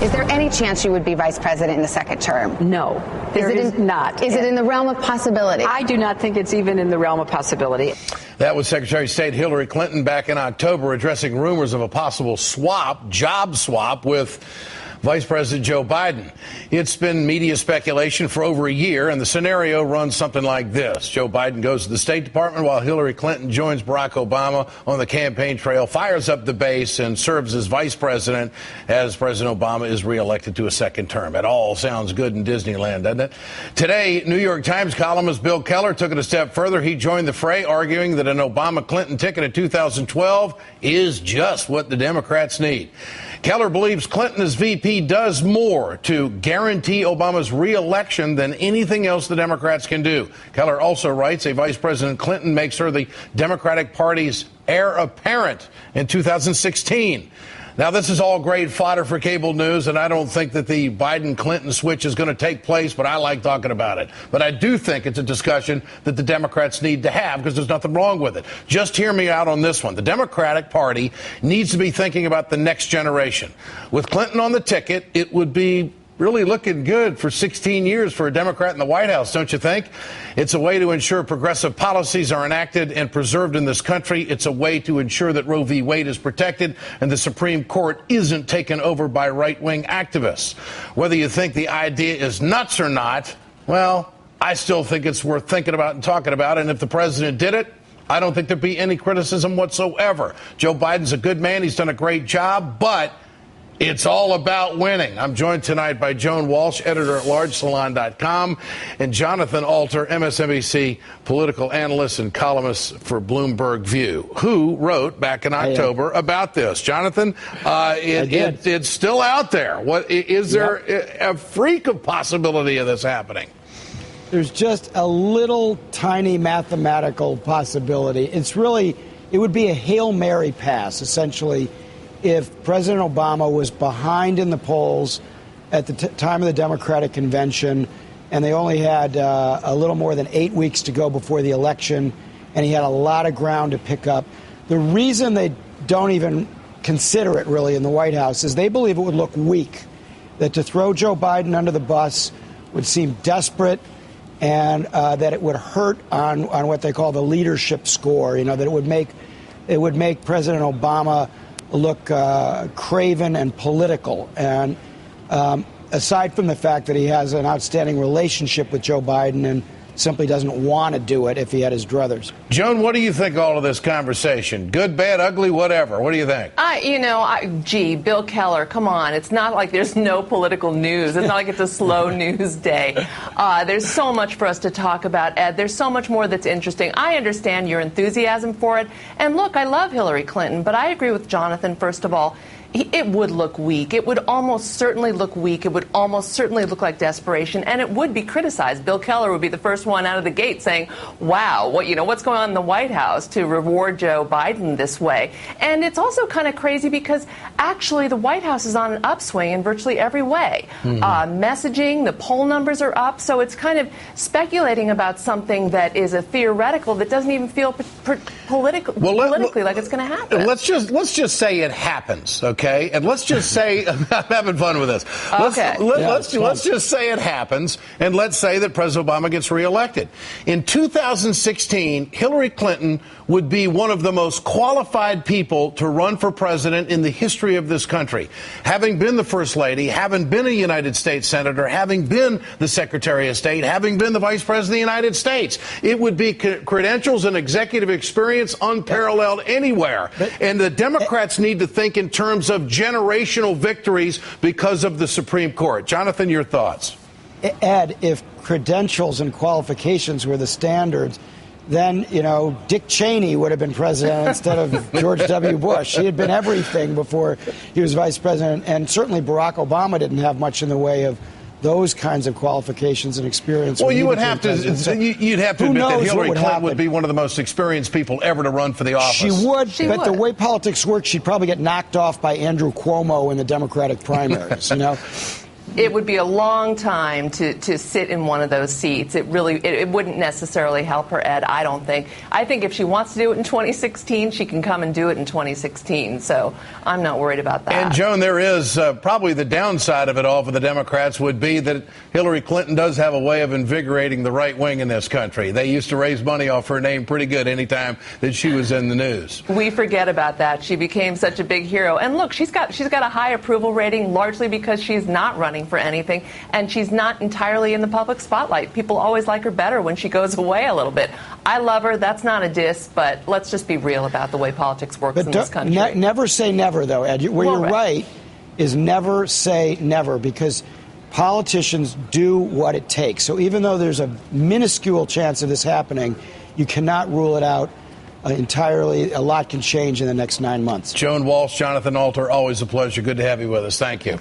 Is there any chance you would be vice president in the second term? No, there is not. Is it in the realm of possibility? I do not think it's even in the realm of possibility. That was Secretary of State Hillary Clinton back in October addressing rumors of a possible job swap with Vice President Joe Biden. It's been media speculation for over a year, and the scenario runs something like this. Joe Biden goes to the State Department while Hillary Clinton joins Barack Obama on the campaign trail, fires up the base, and serves as vice president as President Obama is reelected to a second term. It all sounds good in Disneyland, doesn't it? Today, New York Times columnist Bill Keller took it a step further. He joined the fray, arguing that an Obama-Clinton ticket in 2012 is just what the Democrats need. Keller believes Clinton as VP does more to guarantee Obama's re-election than anything else the Democrats can do. Keller also writes a Vice President Clinton makes her the Democratic Party's heir apparent in 2016. Now, this is all great fodder for cable news, and I don't think that the Biden-Clinton switch is going to take place, but I like talking about it. But I do think it's a discussion that the Democrats need to have because there's nothing wrong with it. Just hear me out on this one. The Democratic Party needs to be thinking about the next generation. With Clinton on the ticket, it would be really looking good for 16 years for a Democrat in the White House, don't you think? It's a way to ensure progressive policies are enacted and preserved in this country. It's a way to ensure that Roe v. Wade is protected and the Supreme Court isn't taken over by right-wing activists. Whether you think the idea is nuts or not, well, I still think it's worth thinking about and talking about. And if the president did it, I don't think there'd be any criticism whatsoever. Joe Biden's a good man. He's done a great job, but it's all about winning. I'm joined tonight by Joan Walsh, editor-at-large, Salon.com, and Jonathan Alter, MSNBC political analyst and columnist for Bloomberg View, who wrote back in October about this. Jonathan, it's still out there. What is there a freak of possibility of this happening? There's just a little tiny mathematical possibility. It would be a Hail Mary pass, essentially, if President Obama was behind in the polls at the time of the Democratic convention, and they only had a little more than 8 weeks to go before the election, and he had a lot of ground to pick up. The reason they don't even consider it really in the White House is they believe it would look weak, that to throw Joe Biden under the bus would seem desperate, and that it would hurt on what they call the leadership score, that it would make President Obama look craven and political. And aside from the fact that he has an outstanding relationship with Joe Biden and simply doesn't want to do it if he had his druthers. Joan, what do you think of all of this conversation? Good, bad, ugly, whatever. What do you think? Bill Keller, come on. It's not like there's no political news. It's not like it's a slow news day. There's so much for us to talk about, Ed. There's so much more that's interesting. I understand your enthusiasm for it. And look, I love Hillary Clinton, but I agree with Jonathan, first of all. It would look weak. It would almost certainly look weak. It would almost certainly look like desperation, and it would be criticized. Bill Keller would be the first one out of the gate saying, wow, what's going on in the White House to reward Joe Biden this way? And it's also kind of crazy because actually the White House is on an upswing in virtually every way. Messaging, the poll numbers are up, so it's kind of speculating about something that is a theoretical that doesn't even feel politically like it's going to happen. Let's just say it happens, okay? And let's just say, I'm having fun with this. Let's just say it happens, and let's say that President Obama gets reelected. In 2016, Hillary Clinton would be one of the most qualified people to run for president in the history of this country. Having been the First Lady, having been a United States Senator, having been the Secretary of State, having been the Vice President of the United States. It would be credentials and executive experience unparalleled anywhere. And the Democrats need to think in terms of generational victories because of the Supreme Court. Jonathan, your thoughts? Ed, if credentials and qualifications were the standards, then, Dick Cheney would have been president instead of George W. Bush. He had been everything before he was vice president. And certainly Barack Obama didn't have much in the way of those kinds of qualifications and experience. Well, you'd have to admit that Hillary Clinton would be one of the most experienced people ever to run for the office. She would, but the way politics works, she'd probably get knocked off by Andrew Cuomo in the Democratic primaries, it would be a long time to sit in one of those seats. It really it wouldn't necessarily help her, Ed, I don't think. I think if she wants to do it in 2016, she can come and do it in 2016. So I'm not worried about that. And, Joan, there is probably the downside of it all for the Democrats would be that Hillary Clinton does have a way of invigorating the right wing in this country. They used to raise money off her name pretty good anytime that she was in the news. We forget about that. She became such a big hero. And look, she's got a high approval rating largely because she's not running for anything and she's not entirely in the public spotlight. People always like her better when she goes away a little bit. I love her. That's not a diss, but let's just be real about the way politics works in this country. Never say never, though, Ed. Where you're right is never say never, because politicians do what it takes. So even though there's a minuscule chance of this happening, you cannot rule it out entirely. A lot can change in the next 9 months. Joan Walsh, Jonathan Alter, always a pleasure. Good to have you with us. Thank you.